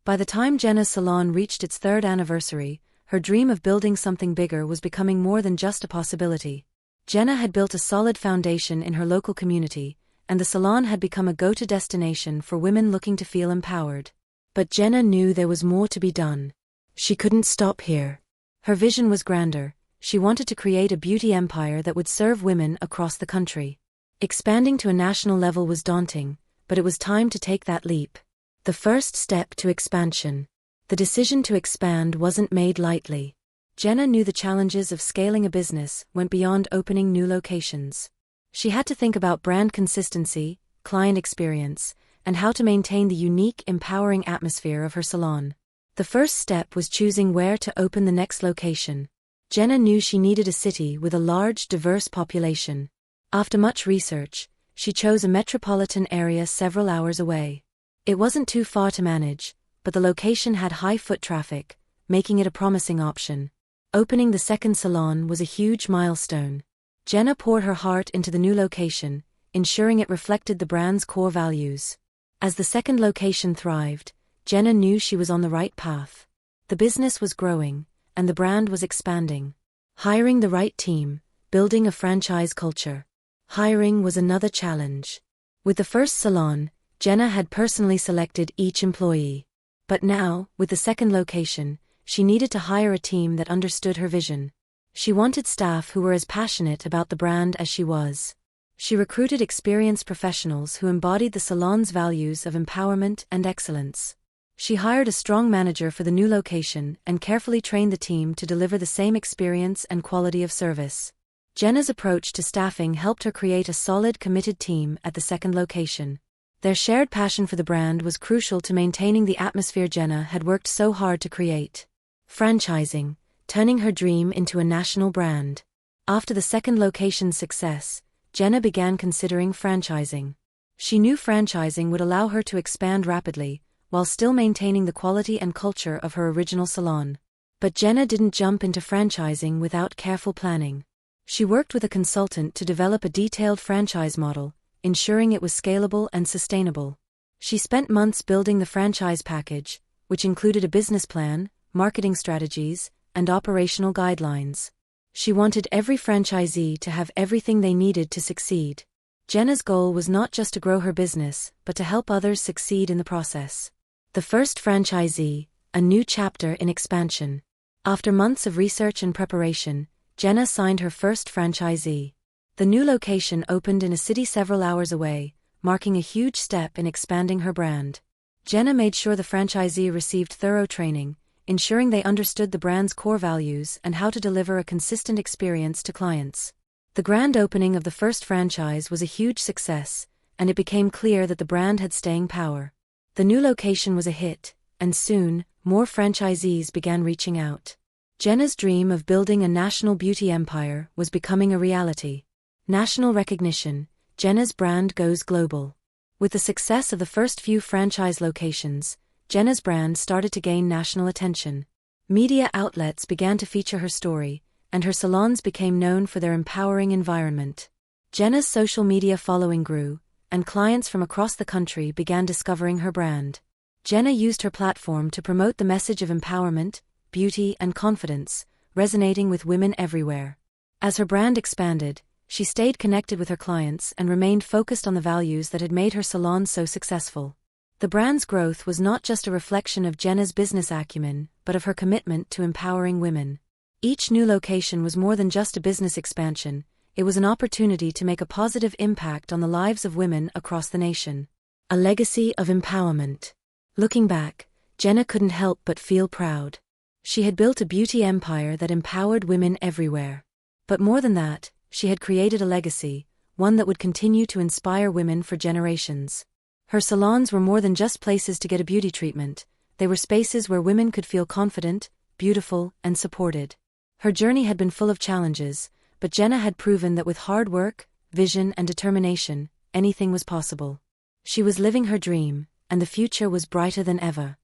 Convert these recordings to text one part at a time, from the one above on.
By the time Jenna's salon reached its third anniversary, her dream of building something bigger was becoming more than just a possibility. Jenna had built a solid foundation in her local community, and the salon had become a go-to destination for women looking to feel empowered. But Jenna knew there was more to be done. She couldn't stop here. Her vision was grander. She wanted to create a beauty empire that would serve women across the country. Expanding to a national level was daunting, but it was time to take that leap. The first step to expansion. The decision to expand wasn't made lightly. Jenna knew the challenges of scaling a business went beyond opening new locations. She had to think about brand consistency, client experience, and how to maintain the unique, empowering atmosphere of her salon. The first step was choosing where to open the next location. Jenna knew she needed a city with a large, diverse population. After much research, she chose a metropolitan area several hours away. It wasn't too far to manage, but the location had high foot traffic, making it a promising option. Opening the second salon was a huge milestone. Jenna poured her heart into the new location, ensuring it reflected the brand's core values. As the second location thrived, Jenna knew she was on the right path. The business was growing, and the brand was expanding. Hiring the right team, building a franchise culture. Hiring was another challenge. With the first salon, Jenna had personally selected each employee. But now, with the second location, she needed to hire a team that understood her vision. She wanted staff who were as passionate about the brand as she was. She recruited experienced professionals who embodied the salon's values of empowerment and excellence. She hired a strong manager for the new location and carefully trained the team to deliver the same experience and quality of service. Jenna's approach to staffing helped her create a solid, committed team at the second location. Their shared passion for the brand was crucial to maintaining the atmosphere Jenna had worked so hard to create. Franchising, turning her dream into a national brand. After the second location's success, Jenna began considering franchising. She knew franchising would allow her to expand rapidly, while still maintaining the quality and culture of her original salon. But Jenna didn't jump into franchising without careful planning. She worked with a consultant to develop a detailed franchise model, ensuring it was scalable and sustainable. She spent months building the franchise package, which included a business plan, marketing strategies, and operational guidelines. She wanted every franchisee to have everything they needed to succeed. Jenna's goal was not just to grow her business, but to help others succeed in the process. The first franchisee, a new chapter in expansion. After months of research and preparation, Jenna signed her first franchisee. The new location opened in a city several hours away, marking a huge step in expanding her brand. Jenna made sure the franchisee received thorough training, ensuring they understood the brand's core values and how to deliver a consistent experience to clients. The grand opening of the first franchise was a huge success, and it became clear that the brand had staying power. The new location was a hit, and soon, more franchisees began reaching out. Jenna's dream of building a national beauty empire was becoming a reality. National recognition, Jenna's brand goes global. With the success of the first few franchise locations, Jenna's brand started to gain national attention. Media outlets began to feature her story, and her salons became known for their empowering environment. Jenna's social media following grew, and clients from across the country began discovering her brand. Jenna used her platform to promote the message of empowerment, beauty, and confidence, resonating with women everywhere. As her brand expanded, she stayed connected with her clients and remained focused on the values that had made her salon so successful. The brand's growth was not just a reflection of Jenna's business acumen, but of her commitment to empowering women. Each new location was more than just a business expansion, it was an opportunity to make a positive impact on the lives of women across the nation. A legacy of empowerment. Looking back, Jenna couldn't help but feel proud. She had built a beauty empire that empowered women everywhere. But more than that, she had created a legacy, one that would continue to inspire women for generations. Her salons were more than just places to get a beauty treatment, they were spaces where women could feel confident, beautiful, and supported. Her journey had been full of challenges, but Jenna had proven that with hard work, vision, and determination, anything was possible. She was living her dream, and the future was brighter than ever.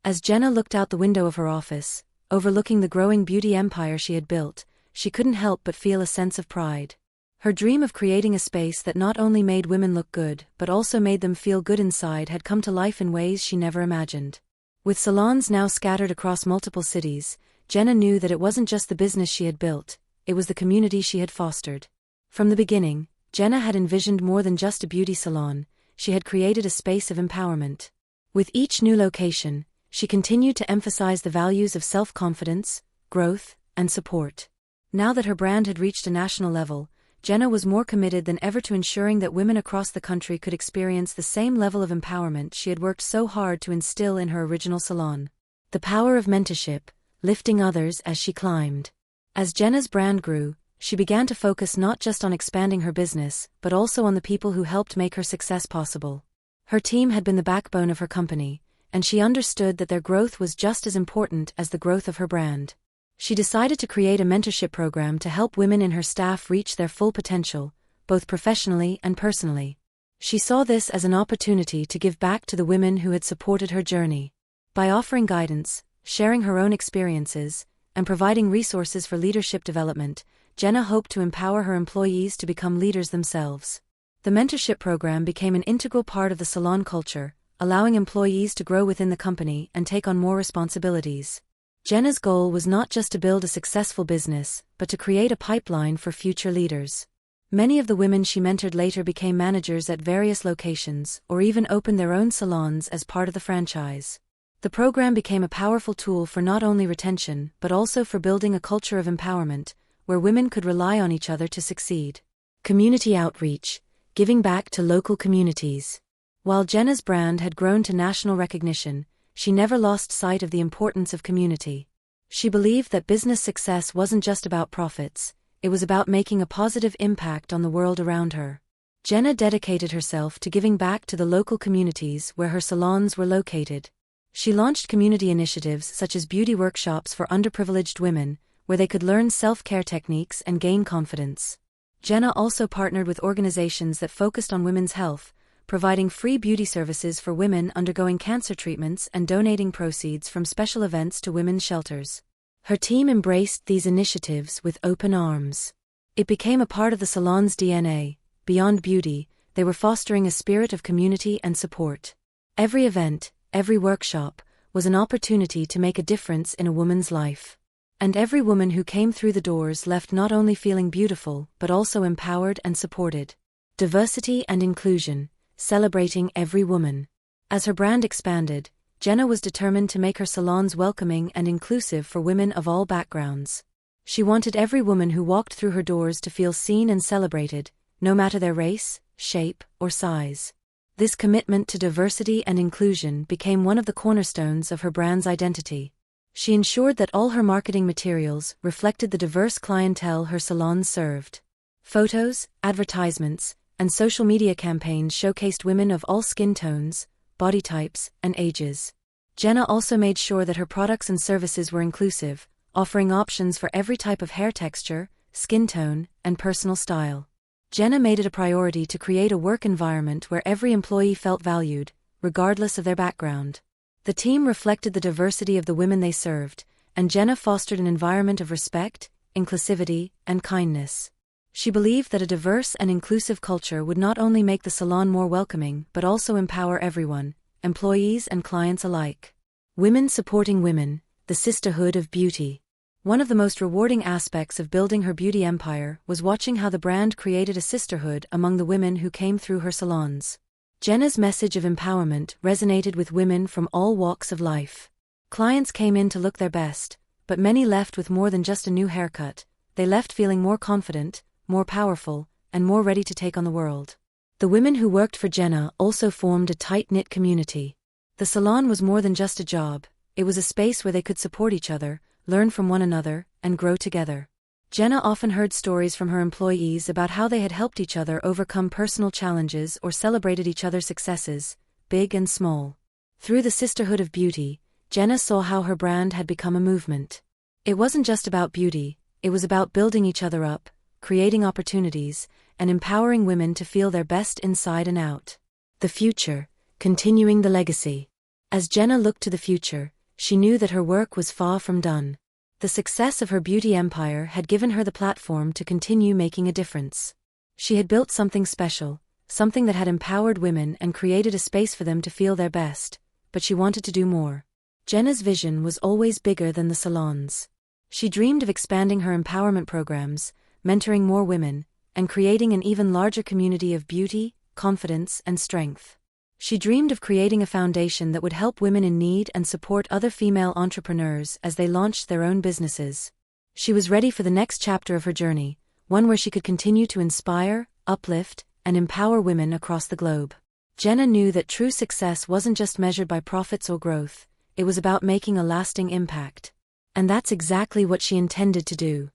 As Jenna looked out the window of her office, overlooking the growing beauty empire she had built, she couldn't help but feel a sense of pride. Her dream of creating a space that not only made women look good but also made them feel good inside had come to life in ways she never imagined. With salons now scattered across multiple cities, Jenna knew that it wasn't just the business she had built, it was the community she had fostered. From the beginning, Jenna had envisioned more than just a beauty salon, she had created a space of empowerment. With each new location, she continued to emphasize the values of self-confidence, growth, and support. Now that her brand had reached a national level, Jenna was more committed than ever to ensuring that women across the country could experience the same level of empowerment she had worked so hard to instill in her original salon. The power of mentorship, lifting others as she climbed. As Jenna's brand grew, she began to focus not just on expanding her business, but also on the people who helped make her success possible. Her team had been the backbone of her company, and she understood that their growth was just as important as the growth of her brand. She decided to create a mentorship program to help women in her staff reach their full potential, both professionally and personally. She saw this as an opportunity to give back to the women who had supported her journey. By offering guidance, sharing her own experiences, and providing resources for leadership development, Jenna hoped to empower her employees to become leaders themselves. The mentorship program became an integral part of the salon culture, allowing employees to grow within the company and take on more responsibilities. Jenna's goal was not just to build a successful business, but to create a pipeline for future leaders. Many of the women she mentored later became managers at various locations or even opened their own salons as part of the franchise. The program became a powerful tool for not only retention but also for building a culture of empowerment, where women could rely on each other to succeed. Community outreach, giving back to local communities. While Jenna's brand had grown to national recognition, she never lost sight of the importance of community. She believed that business success wasn't just about profits, it was about making a positive impact on the world around her. Jenna dedicated herself to giving back to the local communities where her salons were located. She launched community initiatives such as beauty workshops for underprivileged women, where they could learn self-care techniques and gain confidence. Jenna also partnered with organizations that focused on women's health, providing free beauty services for women undergoing cancer treatments and donating proceeds from special events to women's shelters. Her team embraced these initiatives with open arms. It became a part of the salon's DNA. Beyond beauty, they were fostering a spirit of community and support. Every event, every workshop, was an opportunity to make a difference in a woman's life. And every woman who came through the doors left not only feeling beautiful but also empowered and supported. Diversity and inclusion, celebrating every woman. As her brand expanded, Jenna was determined to make her salons welcoming and inclusive for women of all backgrounds. She wanted every woman who walked through her doors to feel seen and celebrated, no matter their race, shape, or size. This commitment to diversity and inclusion became one of the cornerstones of her brand's identity. She ensured that all her marketing materials reflected the diverse clientele her salons served. Photos, advertisements, and social media campaigns showcased women of all skin tones, body types, and ages. Jenna also made sure that her products and services were inclusive, offering options for every type of hair texture, skin tone, and personal style. Jenna made it a priority to create a work environment where every employee felt valued, regardless of their background. The team reflected the diversity of the women they served, and Jenna fostered an environment of respect, inclusivity, and kindness. She believed that a diverse and inclusive culture would not only make the salon more welcoming but also empower everyone, employees and clients alike. Women supporting women, the sisterhood of beauty. One of the most rewarding aspects of building her beauty empire was watching how the brand created a sisterhood among the women who came through her salons. Jenna's message of empowerment resonated with women from all walks of life. Clients came in to look their best, but many left with more than just a new haircut. They left feeling more confident, more powerful, and more ready to take on the world. The women who worked for Jenna also formed a tight-knit community. The salon was more than just a job, it was a space where they could support each other, learn from one another, and grow together. Jenna often heard stories from her employees about how they had helped each other overcome personal challenges or celebrated each other's successes, big and small. Through the sisterhood of beauty, Jenna saw how her brand had become a movement. It wasn't just about beauty, it was about building each other up, creating opportunities, and empowering women to feel their best inside and out. The future, continuing the legacy. As Jenna looked to the future, she knew that her work was far from done. The success of her beauty empire had given her the platform to continue making a difference. She had built something special, something that had empowered women and created a space for them to feel their best, but she wanted to do more. Jenna's vision was always bigger than the salons. She dreamed of expanding her empowerment programs, mentoring more women, and creating an even larger community of beauty, confidence, and strength. She dreamed of creating a foundation that would help women in need and support other female entrepreneurs as they launched their own businesses. She was ready for the next chapter of her journey, one where she could continue to inspire, uplift, and empower women across the globe. Jenna knew that true success wasn't just measured by profits or growth, it was about making a lasting impact. And that's exactly what she intended to do.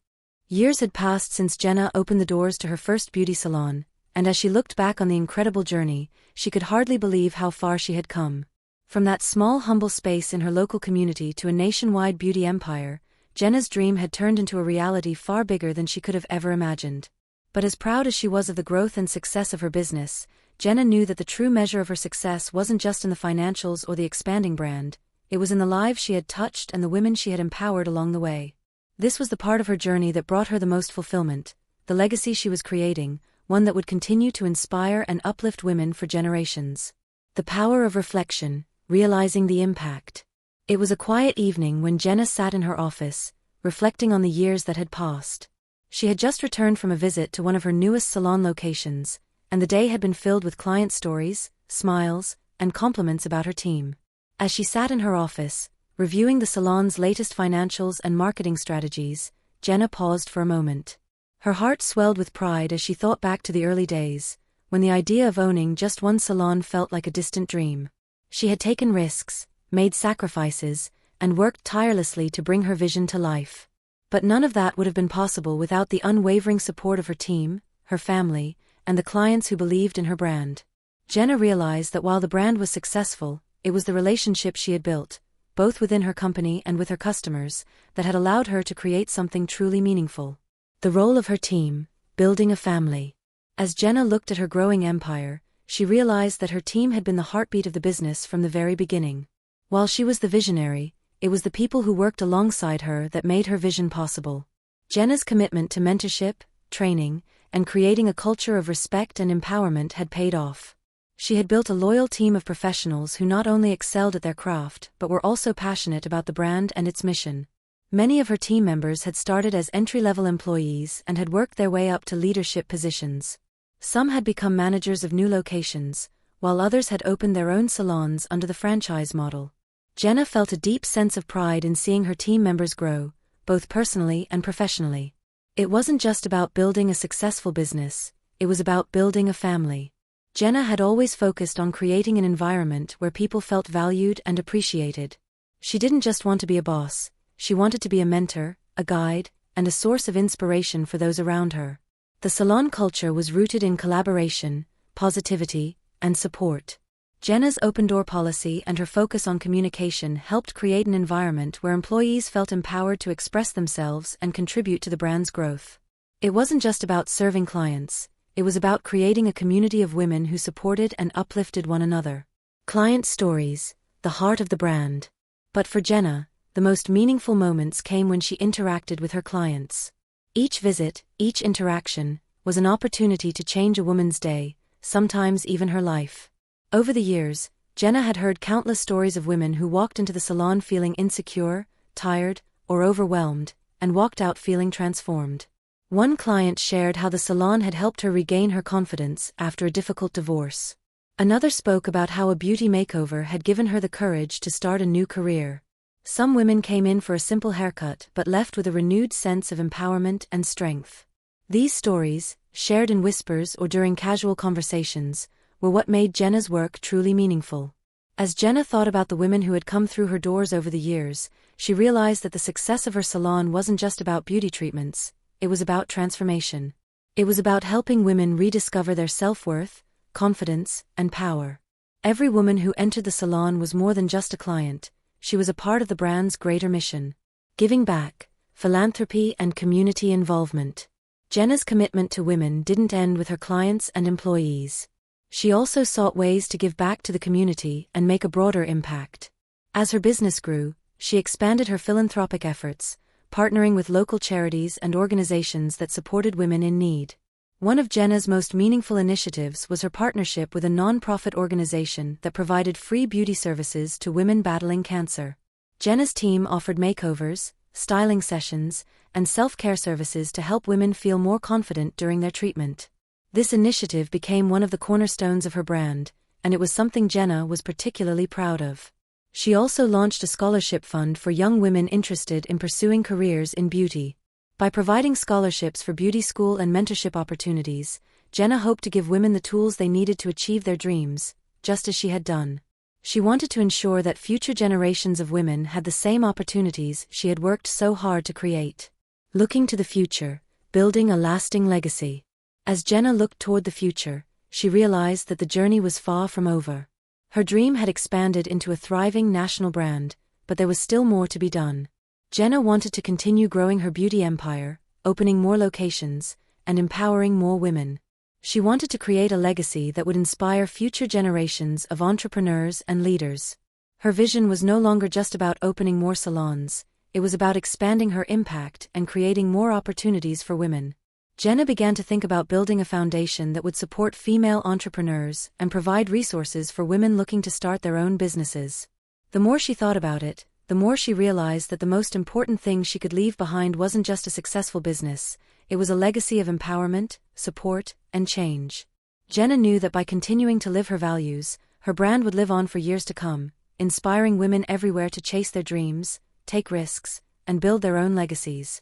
Years had passed since Jenna opened the doors to her first beauty salon, and as she looked back on the incredible journey, she could hardly believe how far she had come. From that small humble space in her local community to a nationwide beauty empire, Jenna's dream had turned into a reality far bigger than she could have ever imagined. But as proud as she was of the growth and success of her business, Jenna knew that the true measure of her success wasn't just in the financials or the expanding brand, it was in the lives she had touched and the women she had empowered along the way. This was the part of her journey that brought her the most fulfillment, the legacy she was creating, one that would continue to inspire and uplift women for generations. The power of reflection, realizing the impact. It was a quiet evening when Jenna sat in her office, reflecting on the years that had passed. She had just returned from a visit to one of her newest salon locations, and the day had been filled with client stories, smiles, and compliments about her team. As she sat in her office, reviewing the salon's latest financials and marketing strategies, Jenna paused for a moment. Her heart swelled with pride as she thought back to the early days, when the idea of owning just one salon felt like a distant dream. She had taken risks, made sacrifices, and worked tirelessly to bring her vision to life. But none of that would have been possible without the unwavering support of her team, her family, and the clients who believed in her brand. Jenna realized that while the brand was successful, it was the relationship she had built, both within her company and with her customers, that had allowed her to create something truly meaningful. The role of her team, building a family. As Jenna looked at her growing empire, she realized that her team had been the heartbeat of the business from the very beginning. While she was the visionary, it was the people who worked alongside her that made her vision possible. Jenna's commitment to mentorship, training, and creating a culture of respect and empowerment had paid off. She had built a loyal team of professionals who not only excelled at their craft but were also passionate about the brand and its mission. Many of her team members had started as entry-level employees and had worked their way up to leadership positions. Some had become managers of new locations, while others had opened their own salons under the franchise model. Jenna felt a deep sense of pride in seeing her team members grow, both personally and professionally. It wasn't just about building a successful business, it was about building a family. Jenna had always focused on creating an environment where people felt valued and appreciated. She didn't just want to be a boss, she wanted to be a mentor, a guide, and a source of inspiration for those around her. The salon culture was rooted in collaboration, positivity, and support. Jenna's open-door policy and her focus on communication helped create an environment where employees felt empowered to express themselves and contribute to the brand's growth. It wasn't just about serving clients, it was about creating a community of women who supported and uplifted one another. Client stories, the heart of the brand. But for Jenna, the most meaningful moments came when she interacted with her clients. Each visit, each interaction, was an opportunity to change a woman's day, sometimes even her life. Over the years, Jenna had heard countless stories of women who walked into the salon feeling insecure, tired, or overwhelmed, and walked out feeling transformed. One client shared how the salon had helped her regain her confidence after a difficult divorce. Another spoke about how a beauty makeover had given her the courage to start a new career. Some women came in for a simple haircut but left with a renewed sense of empowerment and strength. These stories, shared in whispers or during casual conversations, were what made Jenna's work truly meaningful. As Jenna thought about the women who had come through her doors over the years, she realized that the success of her salon wasn't just about beauty treatments, it was about transformation. It was about helping women rediscover their self-worth, confidence, and power. Every woman who entered the salon was more than just a client, she was a part of the brand's greater mission. Giving back, philanthropy and community involvement. Jenna's commitment to women didn't end with her clients and employees. She also sought ways to give back to the community and make a broader impact. As her business grew, she expanded her philanthropic efforts, partnering with local charities and organizations that supported women in need. One of Jenna's most meaningful initiatives was her partnership with a non-profit organization that provided free beauty services to women battling cancer. Jenna's team offered makeovers, styling sessions, and self-care services to help women feel more confident during their treatment. This initiative became one of the cornerstones of her brand, and it was something Jenna was particularly proud of. She also launched a scholarship fund for young women interested in pursuing careers in beauty. By providing scholarships for beauty school and mentorship opportunities, Jenna hoped to give women the tools they needed to achieve their dreams, just as she had done. She wanted to ensure that future generations of women had the same opportunities she had worked so hard to create. Looking to the future, building a lasting legacy. As Jenna looked toward the future, she realized that the journey was far from over. Her dream had expanded into a thriving national brand, but there was still more to be done. Jenna wanted to continue growing her beauty empire, opening more locations, and empowering more women. She wanted to create a legacy that would inspire future generations of entrepreneurs and leaders. Her vision was no longer just about opening more salons, it was about expanding her impact and creating more opportunities for women. Jenna began to think about building a foundation that would support female entrepreneurs and provide resources for women looking to start their own businesses. The more she thought about it, the more she realized that the most important thing she could leave behind wasn't just a successful business, it was a legacy of empowerment, support, and change. Jenna knew that by continuing to live her values, her brand would live on for years to come, inspiring women everywhere to chase their dreams, take risks, and build their own legacies.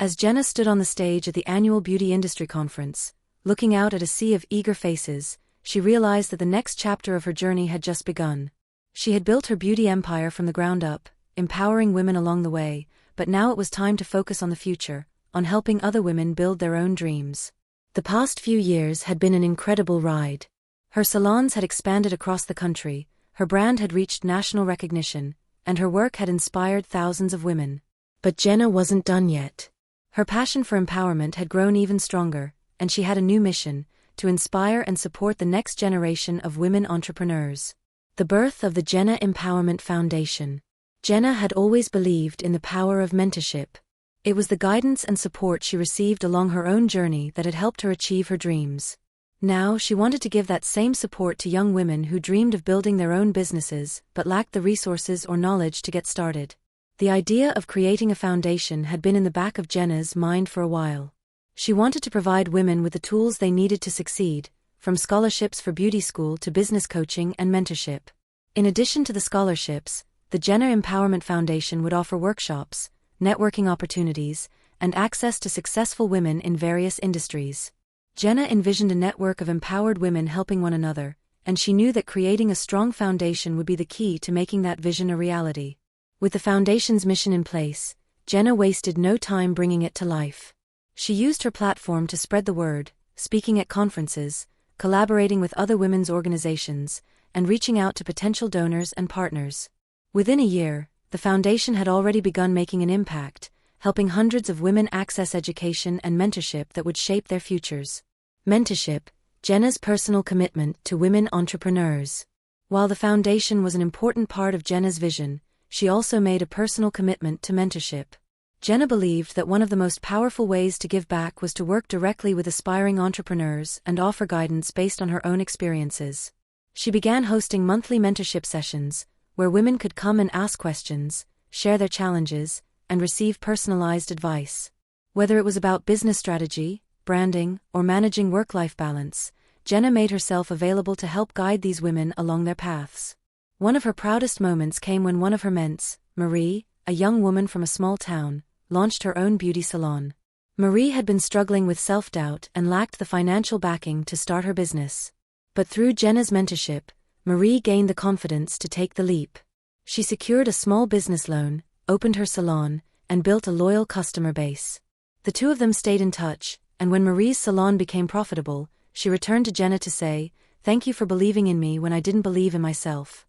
As Jenna stood on the stage at the annual Beauty Industry Conference, looking out at a sea of eager faces, she realized that the next chapter of her journey had just begun. She had built her beauty empire from the ground up, empowering women along the way, but now it was time to focus on the future, on helping other women build their own dreams. The past few years had been an incredible ride. Her salons had expanded across the country, her brand had reached national recognition, and her work had inspired thousands of women. But Jenna wasn't done yet. Her passion for empowerment had grown even stronger, and she had a new mission: to inspire and support the next generation of women entrepreneurs. The birth of the Jenna Empowerment Foundation. Jenna had always believed in the power of mentorship. It was the guidance and support she received along her own journey that had helped her achieve her dreams. Now she wanted to give that same support to young women who dreamed of building their own businesses but lacked the resources or knowledge to get started. The idea of creating a foundation had been in the back of Jenna's mind for a while. She wanted to provide women with the tools they needed to succeed, from scholarships for beauty school to business coaching and mentorship. In addition to the scholarships, the Jenna Empowerment Foundation would offer workshops, networking opportunities, and access to successful women in various industries. Jenna envisioned a network of empowered women helping one another, and she knew that creating a strong foundation would be the key to making that vision a reality. With the foundation's mission in place, Jenna wasted no time bringing it to life. She used her platform to spread the word, speaking at conferences, collaborating with other women's organizations, and reaching out to potential donors and partners. Within a year, the foundation had already begun making an impact, helping hundreds of women access education and mentorship that would shape their futures. Mentorship, Jenna's personal commitment to women entrepreneurs. While the foundation was an important part of Jenna's vision, she also made a personal commitment to mentorship. Jenna believed that one of the most powerful ways to give back was to work directly with aspiring entrepreneurs and offer guidance based on her own experiences. She began hosting monthly mentorship sessions, where women could come and ask questions, share their challenges, and receive personalized advice. Whether it was about business strategy, branding, or managing work-life balance, Jenna made herself available to help guide these women along their paths. One of her proudest moments came when one of her mentees, Marie, a young woman from a small town, launched her own beauty salon. Marie had been struggling with self-doubt and lacked the financial backing to start her business. But through Jenna's mentorship, Marie gained the confidence to take the leap. She secured a small business loan, opened her salon, and built a loyal customer base. The two of them stayed in touch, and when Marie's salon became profitable, she returned to Jenna to say, "Thank you for believing in me when I didn't believe in myself."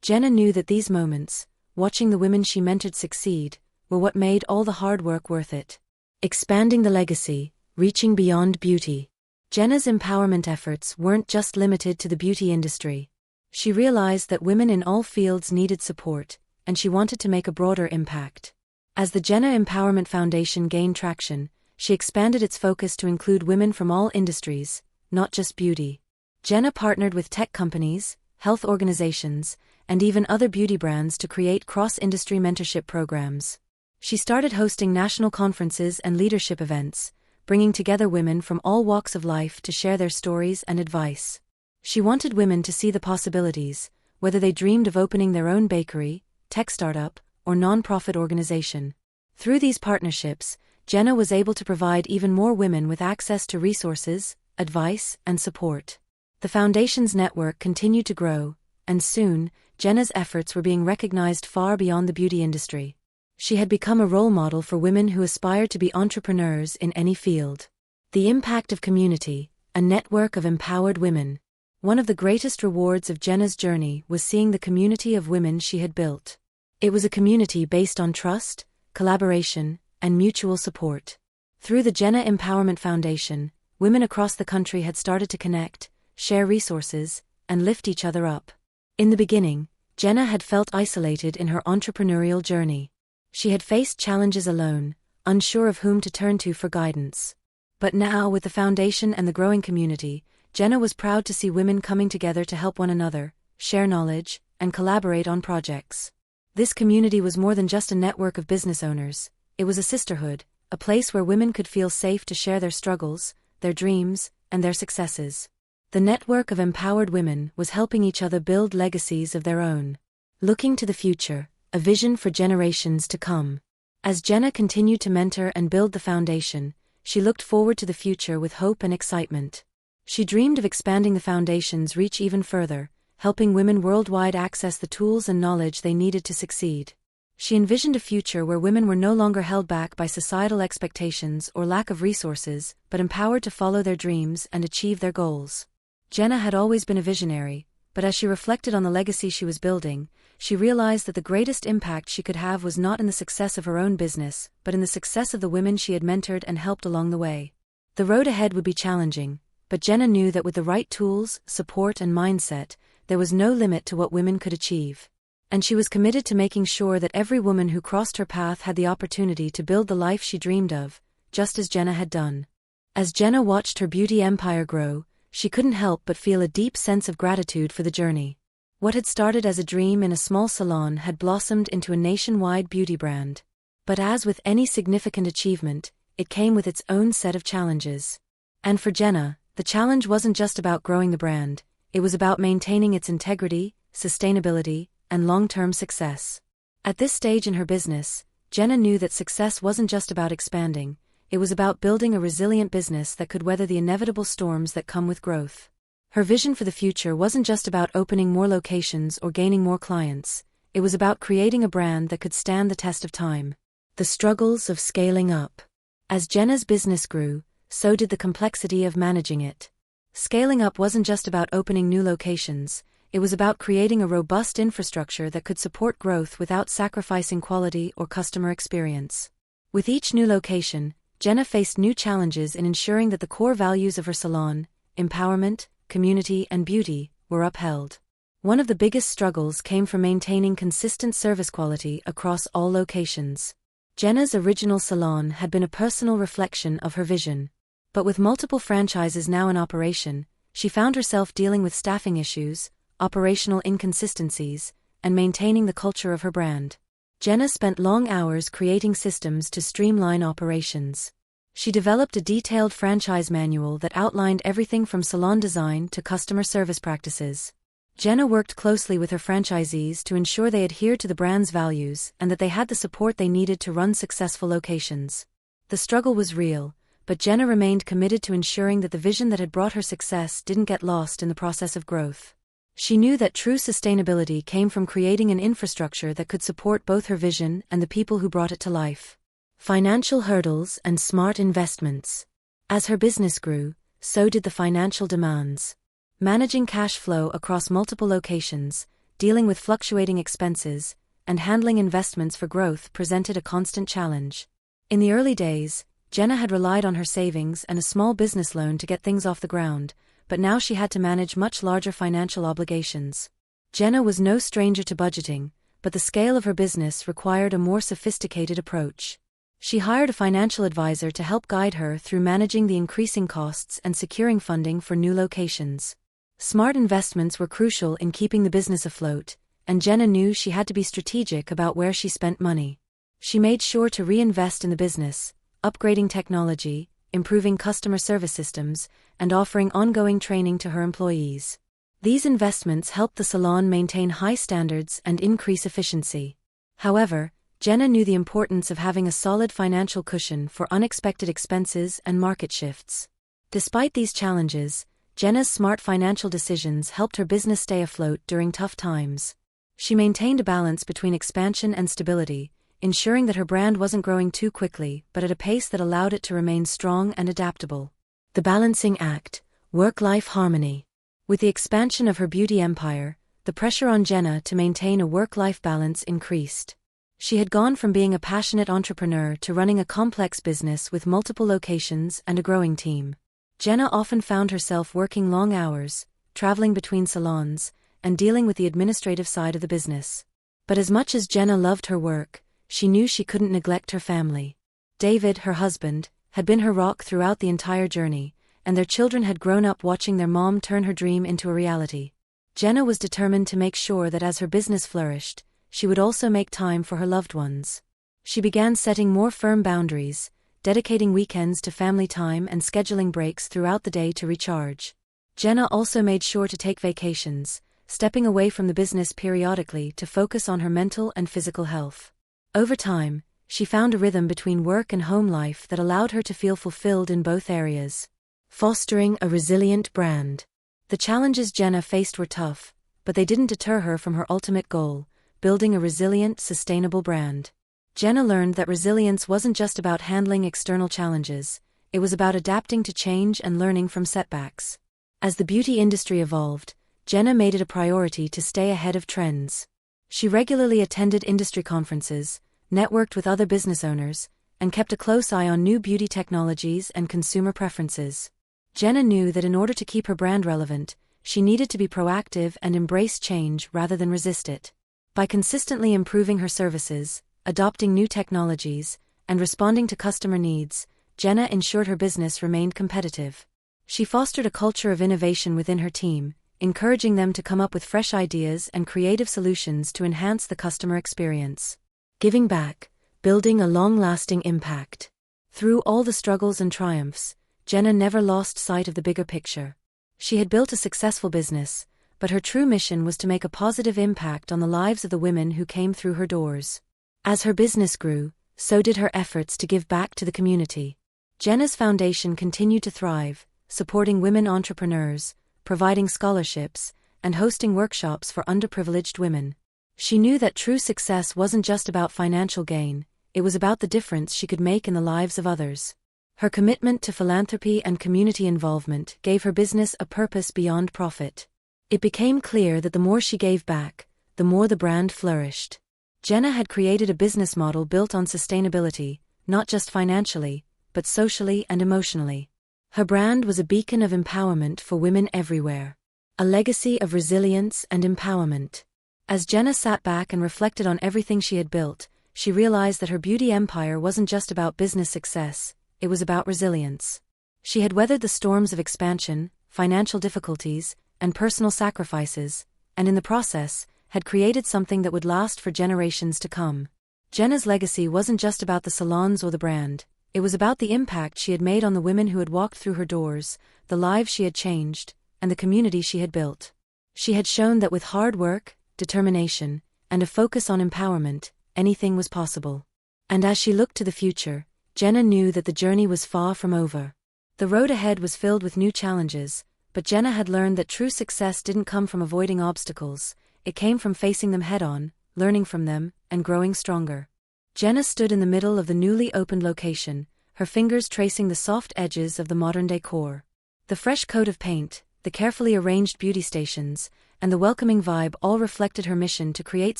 Jenna knew that these moments, watching the women she mentored succeed, were what made all the hard work worth it. Expanding the legacy, reaching beyond beauty. Jenna's empowerment efforts weren't just limited to the beauty industry. She realized that women in all fields needed support, and she wanted to make a broader impact. As the Jenna Empowerment Foundation gained traction, she expanded its focus to include women from all industries, not just beauty. Jenna partnered with tech companies, health organizations, and even other beauty brands to create cross-industry mentorship programs. She started hosting national conferences and leadership events, bringing together women from all walks of life to share their stories and advice. She wanted women to see the possibilities, whether they dreamed of opening their own bakery, tech startup, or nonprofit organization. Through these partnerships, Jenna was able to provide even more women with access to resources, advice, and support. The foundation's network continued to grow, and soon, Jenna's efforts were being recognized far beyond the beauty industry. She had become a role model for women who aspired to be entrepreneurs in any field. The impact of community, a network of empowered women. One of the greatest rewards of Jenna's journey was seeing the community of women she had built. It was a community based on trust, collaboration, and mutual support. Through the Jenna Empowerment Foundation, women across the country had started to connect, share resources, and lift each other up. In the beginning, Jenna had felt isolated in her entrepreneurial journey. She had faced challenges alone, unsure of whom to turn to for guidance. But now, with the foundation and the growing community, Jenna was proud to see women coming together to help one another, share knowledge, and collaborate on projects. This community was more than just a network of business owners. It was a sisterhood, a place where women could feel safe to share their struggles, their dreams, and their successes. The network of empowered women was helping each other build legacies of their own. Looking to the future, a vision for generations to come. As Jenna continued to mentor and build the foundation, she looked forward to the future with hope and excitement. She dreamed of expanding the foundation's reach even further, helping women worldwide access the tools and knowledge they needed to succeed. She envisioned a future where women were no longer held back by societal expectations or lack of resources, but empowered to follow their dreams and achieve their goals. Jenna had always been a visionary, but as she reflected on the legacy she was building, she realized that the greatest impact she could have was not in the success of her own business, but in the success of the women she had mentored and helped along the way. The road ahead would be challenging, but Jenna knew that with the right tools, support, and mindset, there was no limit to what women could achieve. And she was committed to making sure that every woman who crossed her path had the opportunity to build the life she dreamed of, just as Jenna had done. As Jenna watched her beauty empire grow, she couldn't help but feel a deep sense of gratitude for the journey. What had started as a dream in a small salon had blossomed into a nationwide beauty brand. But as with any significant achievement, it came with its own set of challenges. And for Jenna, the challenge wasn't just about growing the brand, it was about maintaining its integrity, sustainability, and long-term success. At this stage in her business, Jenna knew that success wasn't just about expanding, it was about building a resilient business that could weather the inevitable storms that come with growth. Her vision for the future wasn't just about opening more locations or gaining more clients, it was about creating a brand that could stand the test of time. The struggles of scaling up. As Jenna's business grew, so did the complexity of managing it. Scaling up wasn't just about opening new locations, it was about creating a robust infrastructure that could support growth without sacrificing quality or customer experience. With each new location, Jenna faced new challenges in ensuring that the core values of her salon, empowerment, community, and beauty, were upheld. One of the biggest struggles came from maintaining consistent service quality across all locations. Jenna's original salon had been a personal reflection of her vision. But with multiple franchises now in operation, she found herself dealing with staffing issues, operational inconsistencies, and maintaining the culture of her brand. Jenna spent long hours creating systems to streamline operations. She developed a detailed franchise manual that outlined everything from salon design to customer service practices. Jenna worked closely with her franchisees to ensure they adhered to the brand's values and that they had the support they needed to run successful locations. The struggle was real, but Jenna remained committed to ensuring that the vision that had brought her success didn't get lost in the process of growth. She knew that true sustainability came from creating an infrastructure that could support both her vision and the people who brought it to life. Financial hurdles and smart investments. As her business grew, so did the financial demands. Managing cash flow across multiple locations, dealing with fluctuating expenses, and handling investments for growth presented a constant challenge. In the early days, Jenna had relied on her savings and a small business loan to get things off the ground, but now she had to manage much larger financial obligations. Jenna was no stranger to budgeting, but the scale of her business required a more sophisticated approach. She hired a financial advisor to help guide her through managing the increasing costs and securing funding for new locations. Smart investments were crucial in keeping the business afloat, and Jenna knew she had to be strategic about where she spent money. She made sure to reinvest in the business, upgrading technology, improving customer service systems, and offering ongoing training to her employees. These investments helped the salon maintain high standards and increase efficiency. However, Jenna knew the importance of having a solid financial cushion for unexpected expenses and market shifts. Despite these challenges, Jenna's smart financial decisions helped her business stay afloat during tough times. She maintained a balance between expansion and stability, ensuring that her brand wasn't growing too quickly but at a pace that allowed it to remain strong and adaptable. The balancing act: work-life harmony. With the expansion of her beauty empire, the pressure on Jenna to maintain a work-life balance increased. She had gone from being a passionate entrepreneur to running a complex business with multiple locations and a growing team. Jenna often found herself working long hours, traveling between salons, and dealing with the administrative side of the business. But as much as Jenna loved her work, she knew she couldn't neglect her family. David, her husband, had been her rock throughout the entire journey, and their children had grown up watching their mom turn her dream into a reality. Jenna was determined to make sure that as her business flourished, she would also make time for her loved ones. She began setting more firm boundaries, dedicating weekends to family time and scheduling breaks throughout the day to recharge. Jenna also made sure to take vacations, stepping away from the business periodically to focus on her mental and physical health. Over time, she found a rhythm between work and home life that allowed her to feel fulfilled in both areas. Fostering a resilient brand. The challenges Jenna faced were tough, but they didn't deter her from her ultimate goal: building a resilient, sustainable brand. Jenna learned that resilience wasn't just about handling external challenges, it was about adapting to change and learning from setbacks. As the beauty industry evolved, Jenna made it a priority to stay ahead of trends. She regularly attended industry conferences, networked with other business owners, and kept a close eye on new beauty technologies and consumer preferences. Jenna knew that in order to keep her brand relevant, she needed to be proactive and embrace change rather than resist it. By consistently improving her services, adopting new technologies, and responding to customer needs, Jenna ensured her business remained competitive. She fostered a culture of innovation within her team, encouraging them to come up with fresh ideas and creative solutions to enhance the customer experience. Giving back, building a long-lasting impact. Through all the struggles and triumphs, Jenna never lost sight of the bigger picture. She had built a successful business, but her true mission was to make a positive impact on the lives of the women who came through her doors. As her business grew, so did her efforts to give back to the community. Jenna's foundation continued to thrive, supporting women entrepreneurs, providing scholarships, and hosting workshops for underprivileged women. She knew that true success wasn't just about financial gain, it was about the difference she could make in the lives of others. Her commitment to philanthropy and community involvement gave her business a purpose beyond profit. It became clear that the more she gave back, the more the brand flourished. Jenna had created a business model built on sustainability, not just financially, but socially and emotionally. Her brand was a beacon of empowerment for women everywhere. A legacy of resilience and empowerment. As Jenna sat back and reflected on everything she had built, she realized that her beauty empire wasn't just about business success, it was about resilience. She had weathered the storms of expansion, financial difficulties, and personal sacrifices, and in the process, had created something that would last for generations to come. Jenna's legacy wasn't just about the salons or the brand, it was about the impact she had made on the women who had walked through her doors, the lives she had changed, and the community she had built. She had shown that with hard work, determination, and a focus on empowerment, anything was possible. And as she looked to the future, Jenna knew that the journey was far from over. The road ahead was filled with new challenges, but Jenna had learned that true success didn't come from avoiding obstacles, it came from facing them head-on, learning from them, and growing stronger. Jenna stood in the middle of the newly opened location, her fingers tracing the soft edges of the modern decor. The fresh coat of paint, the carefully arranged beauty stations, and the welcoming vibe all reflected her mission to create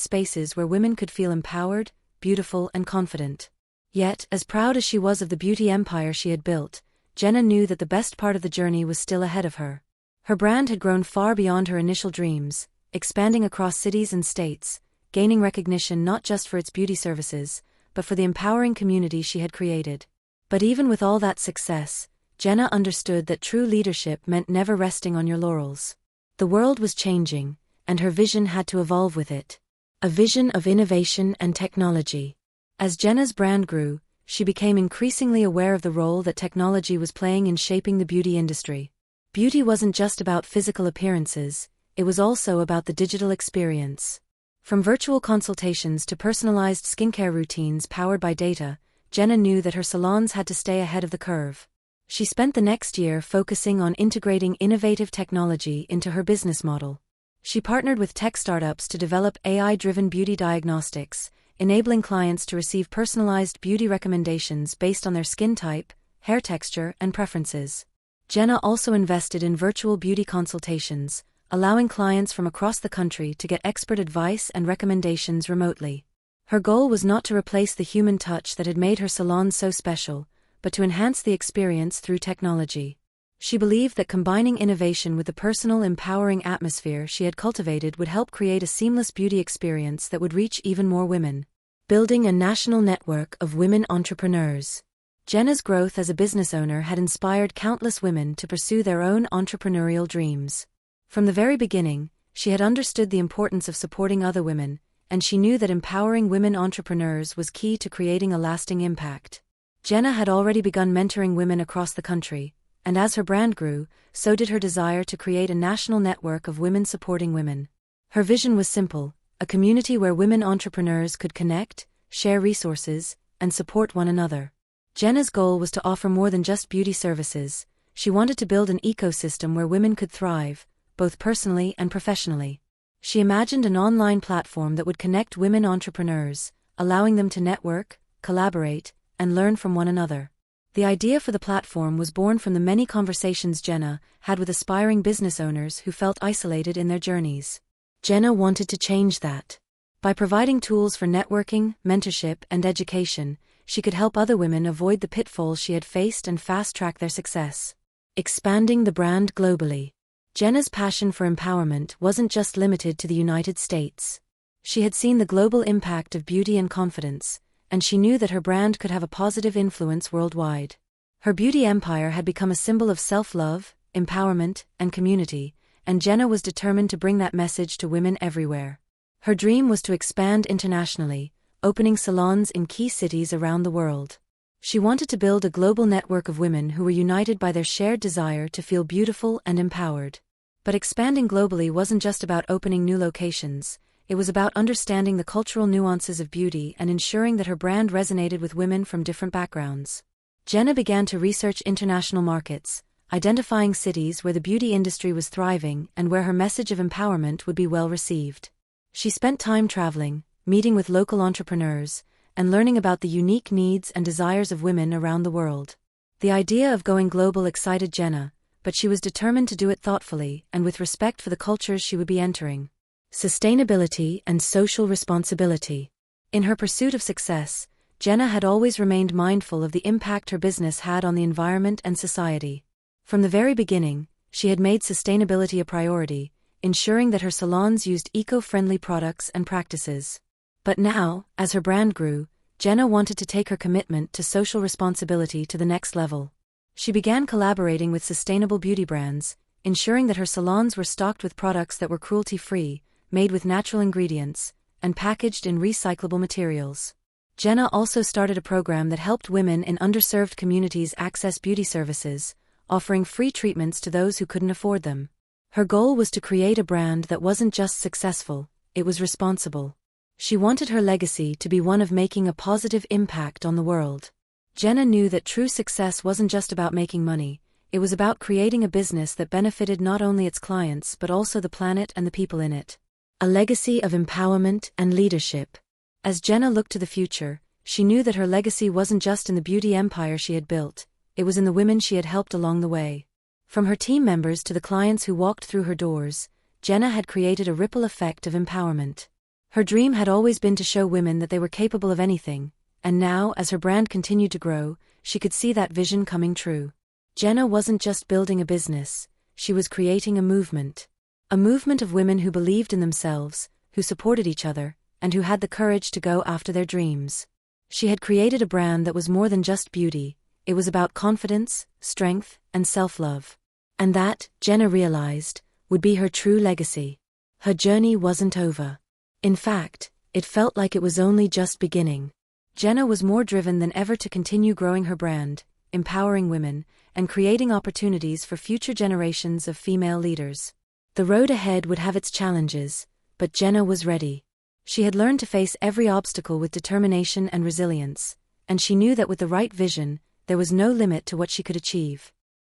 spaces where women could feel empowered, beautiful, and confident. Yet, as proud as she was of the beauty empire she had built, Jenna knew that the best part of the journey was still ahead of her. Her brand had grown far beyond her initial dreams, expanding across cities and states, gaining recognition not just for its beauty services, but for the empowering community she had created. But even with all that success, Jenna understood that true leadership meant never resting on your laurels. The world was changing, and her vision had to evolve with it. A vision of innovation and technology. As Jenna's brand grew, she became increasingly aware of the role that technology was playing in shaping the beauty industry. Beauty wasn't just about physical appearances, it was also about the digital experience. From virtual consultations to personalized skincare routines powered by data, Jenna knew that her salons had to stay ahead of the curve. She spent the next year focusing on integrating innovative technology into her business model. She partnered with tech startups to develop AI-driven beauty diagnostics, enabling clients to receive personalized beauty recommendations based on their skin type, hair texture, and preferences. Jenna also invested in virtual beauty consultations, allowing clients from across the country to get expert advice and recommendations remotely. Her goal was not to replace the human touch that had made her salon so special, but to enhance the experience through technology. She believed that combining innovation with the personal, empowering atmosphere she had cultivated would help create a seamless beauty experience that would reach even more women. Building a national network of women entrepreneurs. Jenna's growth as a business owner had inspired countless women to pursue their own entrepreneurial dreams. From the very beginning, she had understood the importance of supporting other women, and she knew that empowering women entrepreneurs was key to creating a lasting impact. Jenna had already begun mentoring women across the country, and as her brand grew, so did her desire to create a national network of women supporting women. Her vision was simple: a community where women entrepreneurs could connect, share resources, and support one another. Jenna's goal was to offer more than just beauty services. She wanted to build an ecosystem where women could thrive, both personally and professionally. She imagined an online platform that would connect women entrepreneurs, allowing them to network, collaborate, and learn from one another. The idea for the platform was born from the many conversations Jenna had with aspiring business owners who felt isolated in their journeys. Jenna wanted to change that. By providing tools for networking, mentorship, and education, she could help other women avoid the pitfalls she had faced and fast-track their success. Expanding the brand globally. Jenna's passion for empowerment wasn't just limited to the United States. She had seen the global impact of beauty and confidence, and she knew that her brand could have a positive influence worldwide. Her beauty empire had become a symbol of self-love, empowerment, and community, and Jenna was determined to bring that message to women everywhere. Her dream was to expand internationally, opening salons in key cities around the world. She wanted to build a global network of women who were united by their shared desire to feel beautiful and empowered. But expanding globally wasn't just about opening new locations. It was about understanding the cultural nuances of beauty and ensuring that her brand resonated with women from different backgrounds. Jenna began to research international markets, identifying cities where the beauty industry was thriving and where her message of empowerment would be well received. She spent time traveling, meeting with local entrepreneurs, and learning about the unique needs and desires of women around the world. The idea of going global excited Jenna, but she was determined to do it thoughtfully and with respect for the cultures she would be entering. Sustainability and social responsibility. In her pursuit of success, Jenna had always remained mindful of the impact her business had on the environment and society. From the very beginning, she had made sustainability a priority, ensuring that her salons used eco-friendly products and practices. But now, as her brand grew, Jenna wanted to take her commitment to social responsibility to the next level. She began collaborating with sustainable beauty brands, ensuring that her salons were stocked with products that were cruelty-free, made with natural ingredients, and packaged in recyclable materials. Jenna also started a program that helped women in underserved communities access beauty services, offering free treatments to those who couldn't afford them. Her goal was to create a brand that wasn't just successful, it was responsible. She wanted her legacy to be one of making a positive impact on the world. Jenna knew that true success wasn't just about making money, it was about creating a business that benefited not only its clients but also the planet and the people in it. A legacy of empowerment and leadership. As Jenna looked to the future, she knew that her legacy wasn't just in the beauty empire she had built, it was in the women she had helped along the way. From her team members to the clients who walked through her doors, Jenna had created a ripple effect of empowerment. Her dream had always been to show women that they were capable of anything, and now, as her brand continued to grow, she could see that vision coming true. Jenna wasn't just building a business, she was creating a movement. A movement of women who believed in themselves, who supported each other, and who had the courage to go after their dreams. She had created a brand that was more than just beauty, it was about confidence, strength, and self-love. And that, Jenna realized, would be her true legacy. Her journey wasn't over. In fact, it felt like it was only just beginning. Jenna was more driven than ever to continue growing her brand, empowering women, and creating opportunities for future generations of female leaders. The road ahead would have its challenges, but Jenna was ready. She had learned to face every obstacle with determination and resilience, and she knew that with the right vision, there was no limit to what she could achieve.